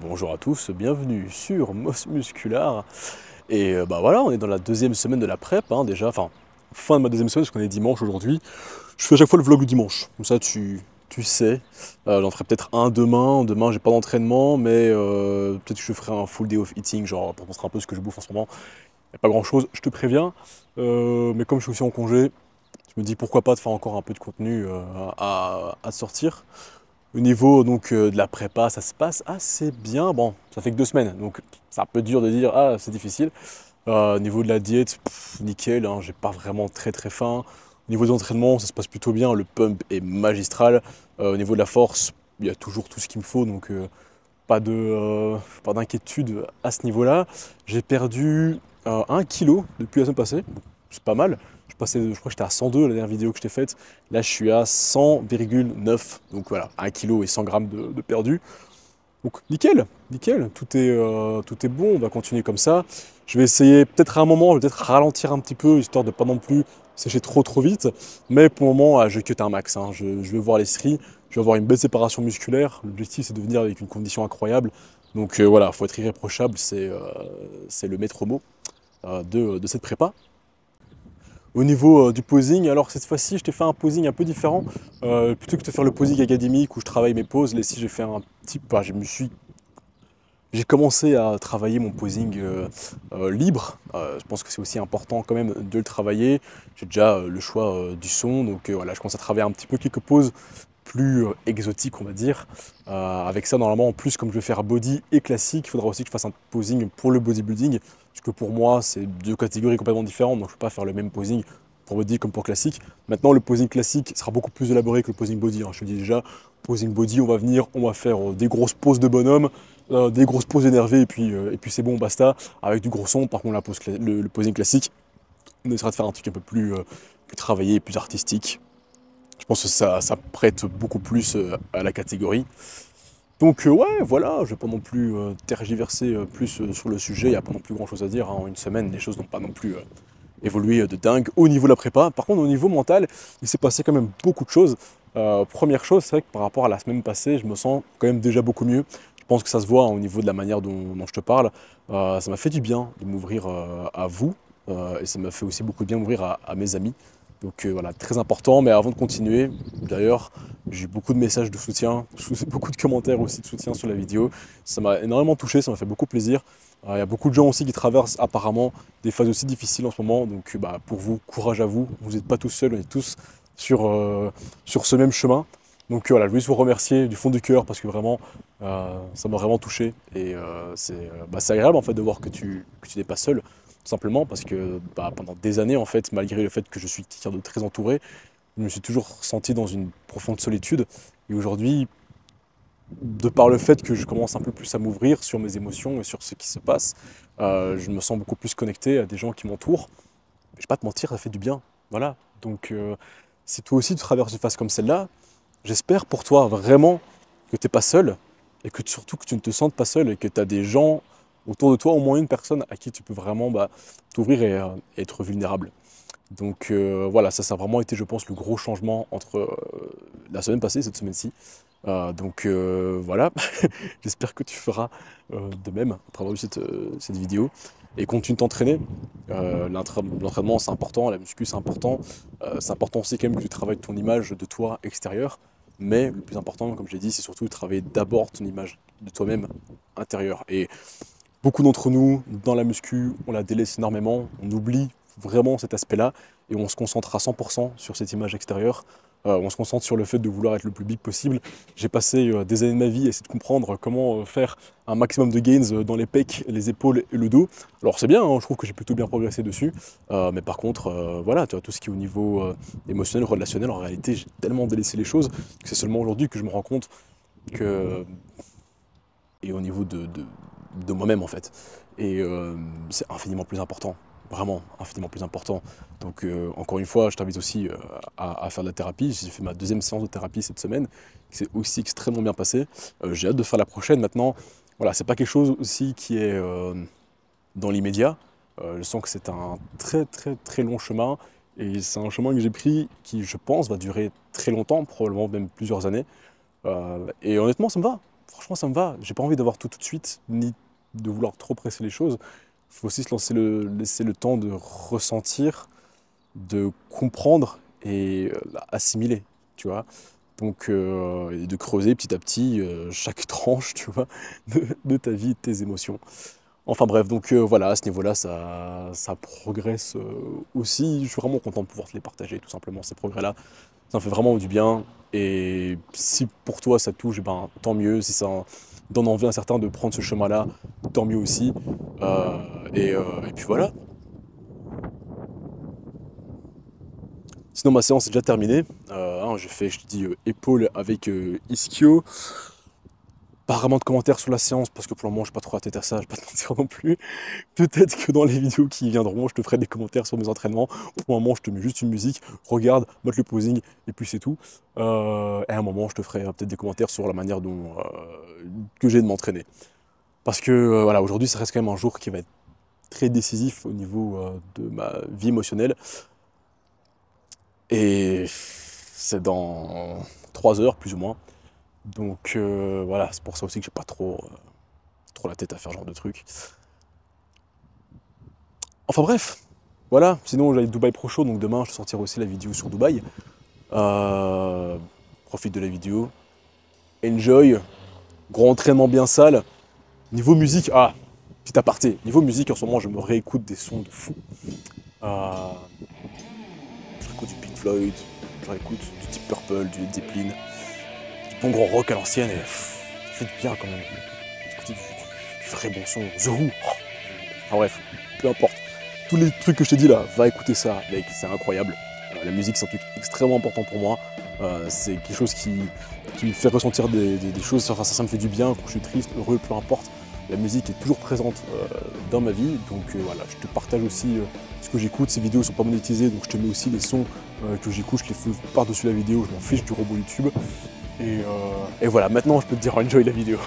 Bonjour à tous, bienvenue sur Mos Muscular. Et bah voilà, on est dans la deuxième semaine de la prep, hein, déjà, enfin, fin de ma deuxième semaine, parce qu'on est dimanche aujourd'hui. Je fais à chaque fois le vlog du dimanche, comme ça tu sais. J'en ferai peut-être un demain. Demain, j'ai pas d'entraînement, mais peut-être que je ferai un full day of eating, genre pour montrer un peu ce que je bouffe en ce moment. Y a pas grand-chose, je te préviens. Mais comme je suis aussi en congé, je me dis pourquoi pas de faire encore un peu de contenu à sortir. Au niveau donc de la prépa, ça se passe assez bien. Bon, ça fait que 2 semaines, donc c'est un peu dur de dire ah c'est difficile. Au niveau de la diète, nickel, hein, j'ai pas vraiment très faim. Au niveau des entraînements, ça se passe plutôt bien. Le pump est magistral. Au niveau de la force, il y a toujours tout ce qu'il me faut, donc pas d'inquiétude à ce niveau-là. J'ai perdu 1 kilo depuis la semaine passée, c'est pas mal. Je crois que j'étais à 102 la dernière vidéo que je t'ai faite. Là, je suis à 100,9. Donc voilà, 1 kilo et 100 grammes de perdu. Donc nickel, nickel, tout est bon, on va continuer comme ça. Je vais essayer, peut-être à un moment, je vais peut-être ralentir un petit peu, histoire de pas non plus sécher trop vite. Mais pour le moment, je cut un max, hein. Je vais voir les stries, je vais avoir une belle séparation musculaire. L'objectif, c'est de venir avec une condition incroyable. Donc voilà, il faut être irréprochable, c'est le maître mot de cette prépa. Au niveau du posing, alors cette fois-ci, je t'ai fait un posing un peu différent. Plutôt que de faire le posing académique où je travaille mes poses, là ici j'ai fait un petit... Bah, j'ai commencé à travailler mon posing libre. Je pense que c'est aussi important quand même de le travailler. J'ai déjà le choix du son, donc voilà, je commence à travailler un petit peu quelques poses plus exotiques, on va dire. Avec ça, normalement, en plus, comme je vais faire body et classique, il faudra aussi que je fasse un posing pour le bodybuilding, parce que pour moi, c'est deux catégories complètement différentes, donc je ne peux pas faire le même posing pour body comme pour classique. Maintenant, le posing classique sera beaucoup plus élaboré que le posing body, hein. Je te le dis déjà, posing body, on va faire des grosses poses de bonhomme, des grosses poses énervées, et puis c'est bon, basta, avec du gros son. Par contre, le posing classique, on essaiera de faire un truc un peu plus travaillé, plus artistique. Je pense que ça prête beaucoup plus à la catégorie. Donc ouais, voilà, je vais pas non plus tergiverser plus sur le sujet, il n'y a pas non plus grand chose à dire, hein. En une semaine, les choses n'ont pas non plus évolué de dingue au niveau de la prépa. Par contre, au niveau mental, il s'est passé quand même beaucoup de choses. Première chose, c'est vrai que par rapport à la semaine passée, je me sens quand même déjà beaucoup mieux. Je pense que ça se voit, hein, au niveau de la manière dont je te parle. Ça m'a fait du bien de m'ouvrir à vous, et ça m'a fait aussi beaucoup de bien m'ouvrir à mes amis. Donc voilà, très important. Mais avant de continuer, d'ailleurs, j'ai eu beaucoup de messages de soutien, beaucoup de commentaires aussi de soutien sur la vidéo. Ça m'a énormément touché, ça m'a fait beaucoup plaisir. Il y a beaucoup de gens aussi qui traversent apparemment des phases aussi difficiles en ce moment. Donc bah, pour vous, courage à vous. Vous n'êtes pas tous seuls, on est tous sur ce même chemin. Donc voilà, je voulais vous remercier du fond du cœur parce que vraiment, ça m'a vraiment touché. Et c'est agréable en fait de voir que tu n'es pas seul, tout simplement parce que bah, pendant des années, en fait, malgré le fait que je suis quelqu'un de très entouré, je me suis toujours senti dans une profonde solitude. Et aujourd'hui, de par le fait que je commence un peu plus à m'ouvrir sur mes émotions et sur ce qui se passe, je me sens beaucoup plus connecté à des gens qui m'entourent. Je vais pas te mentir, ça fait du bien. Voilà. Donc, si toi aussi tu traverses une phase comme celle-là, j'espère pour toi vraiment que tu n'es pas seul et que surtout que tu ne te sentes pas seul et que tu as des gens autour de toi, au moins une personne à qui tu peux vraiment bah, t'ouvrir et être vulnérable. Donc voilà, ça a vraiment été, je pense, le gros changement entre la semaine passée et cette semaine-ci. Voilà, j'espère que tu feras de même après avoir vu cette vidéo. Et continue de t'entraîner. L'entraînement, c'est important, la muscu, c'est important aussi quand même que tu travailles ton image de toi extérieure. Mais le plus important, comme je l'ai dit, c'est surtout de travailler d'abord ton image de toi-même intérieure. Et beaucoup d'entre nous, dans la muscu, on la délaisse énormément, on oublie vraiment cet aspect-là et on se concentre à 100% sur cette image extérieure. On se concentre sur le fait de vouloir être le plus big possible. J'ai passé des années de ma vie à essayer de comprendre comment faire un maximum de gains dans les pecs, les épaules et le dos. Alors c'est bien, hein, je trouve que j'ai plutôt bien progressé dessus. Mais par contre, voilà, tu vois, tout ce qui est au niveau émotionnel, relationnel, en réalité, j'ai tellement délaissé les choses que c'est seulement aujourd'hui que je me rends compte que et au niveau de moi-même en fait. Et c'est infiniment plus important, vraiment infiniment plus important. Donc encore une fois, je t'invite aussi à faire de la thérapie. J'ai fait ma deuxième séance de thérapie cette semaine, qui s'est aussi extrêmement bien passé. J'ai hâte de faire la prochaine maintenant. Voilà, c'est pas quelque chose aussi qui est dans l'immédiat. Je sens que c'est un très long chemin. Et c'est un chemin que j'ai pris qui, je pense, va durer très longtemps, probablement même plusieurs années. Et honnêtement, ça me va. franchement, ça me va. J'ai pas envie d'avoir tout de suite, ni de vouloir trop presser les choses. Il faut aussi laisser le temps de ressentir, de comprendre et assimiler, tu vois. Donc, et de creuser petit à petit chaque tranche, tu vois, de ta vie et de tes émotions. Enfin bref, donc voilà, à ce niveau-là, ça progresse aussi. Je suis vraiment content de pouvoir te les partager, tout simplement, ces progrès-là. Ça me fait vraiment du bien. Et si pour toi ça touche, ben, tant mieux. Si ça donne envie à certains de prendre ce chemin-là, tant mieux aussi. Et puis voilà. Sinon, ma séance est déjà terminée. J'ai fait, je te dis, épaule avec ischio. Pas vraiment de commentaires sur la séance parce que pour le moment, je n'ai pas trop la tête à ça, je ne vais pas te mentir non plus. Peut-être que dans les vidéos qui viendront, je te ferai des commentaires sur mes entraînements. Pour le moment, je te mets juste une musique, regarde, mode le posing, et puis c'est tout. Et à un moment, je te ferai peut-être des commentaires sur la manière dont que j'ai de m'entraîner. Parce que voilà, aujourd'hui, ça reste quand même un jour qui va être très décisif au niveau de ma vie émotionnelle. Et c'est dans 3 heures, plus ou moins. Donc voilà, c'est pour ça aussi que j'ai pas trop la tête à faire ce genre de trucs. Enfin bref, voilà. Sinon j'ai Dubaï Pro Show, donc demain je sortirai aussi la vidéo sur Dubaï. Profite de la vidéo. Enjoy. Gros entraînement bien sale. Niveau musique, petit aparté. Niveau musique, en ce moment je me réécoute des sons de fou. Je réécoute du Pink Floyd, je réécoute du Deep Purple, du Led Zeppelin. Bon gros rock à l'ancienne et ça fait du bien quand même d'écouter du vrai bon son, The Who. Enfin bref, peu importe. Tous les trucs que je t'ai dit là, va écouter ça, mec, c'est incroyable. La musique c'est un truc extrêmement important pour moi. C'est quelque chose qui me fait ressentir des choses, enfin, ça me fait du bien quand je suis triste, heureux, peu importe. La musique est toujours présente dans ma vie, donc voilà, je te partage aussi ce que j'écoute. Ces vidéos ne sont pas monétisées, donc je te mets aussi les sons que j'écoute, je les fais par-dessus la vidéo, je m'en fiche du robot YouTube. Et voilà, maintenant je peux te dire enjoy la vidéo.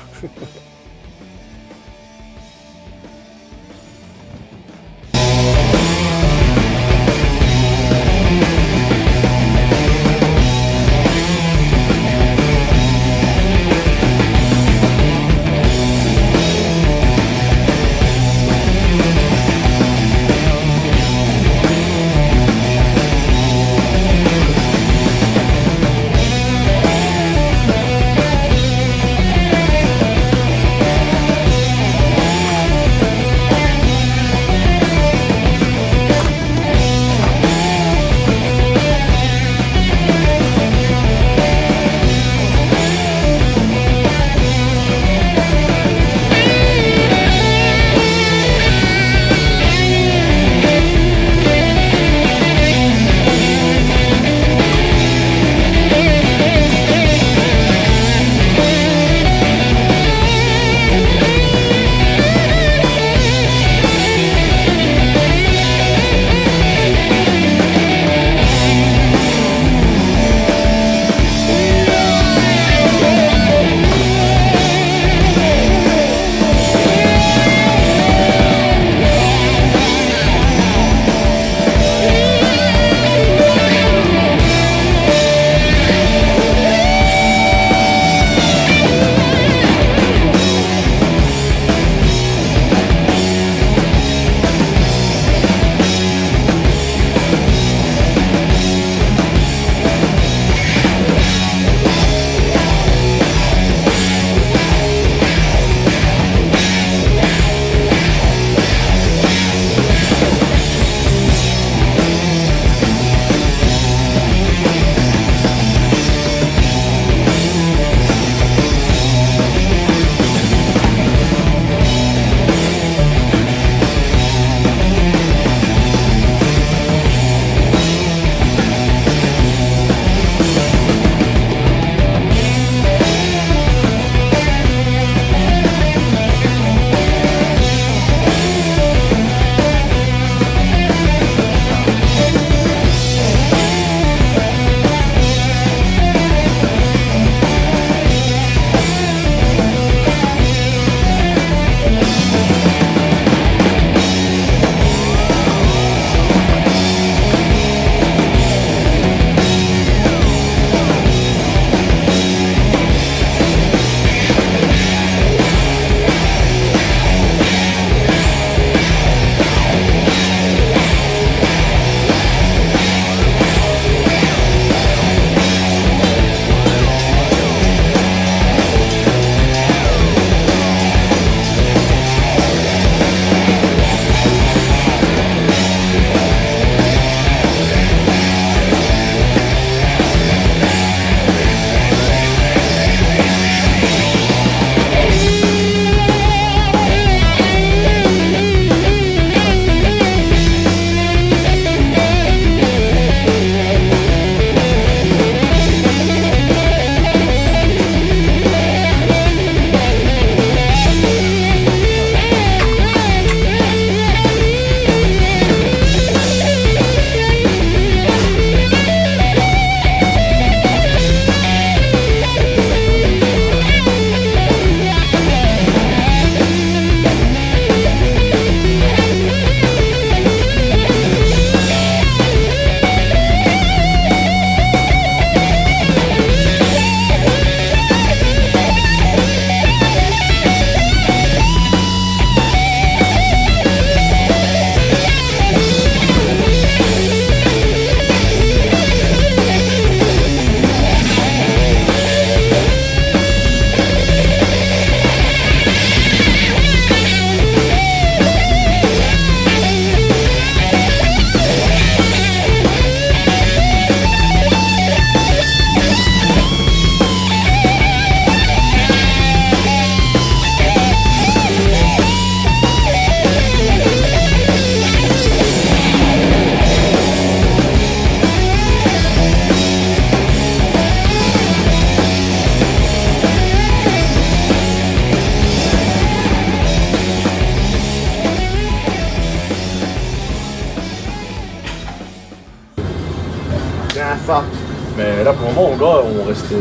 Mais là, pour le moment, en gars, on reste sur.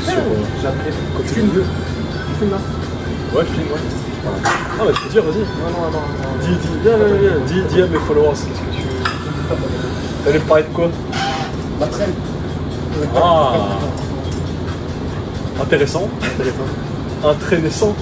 J'ai appris. Côté Tu filmes milieu. Tu filmes là? Ouais, je filme, ouais. Ah, bah, tu peux dire, vas-y. Non. Dis à mes followers, qu'est-ce que tu. T'allais me parler de quoi? Matériel. Ah. Intéressant. Intéressant.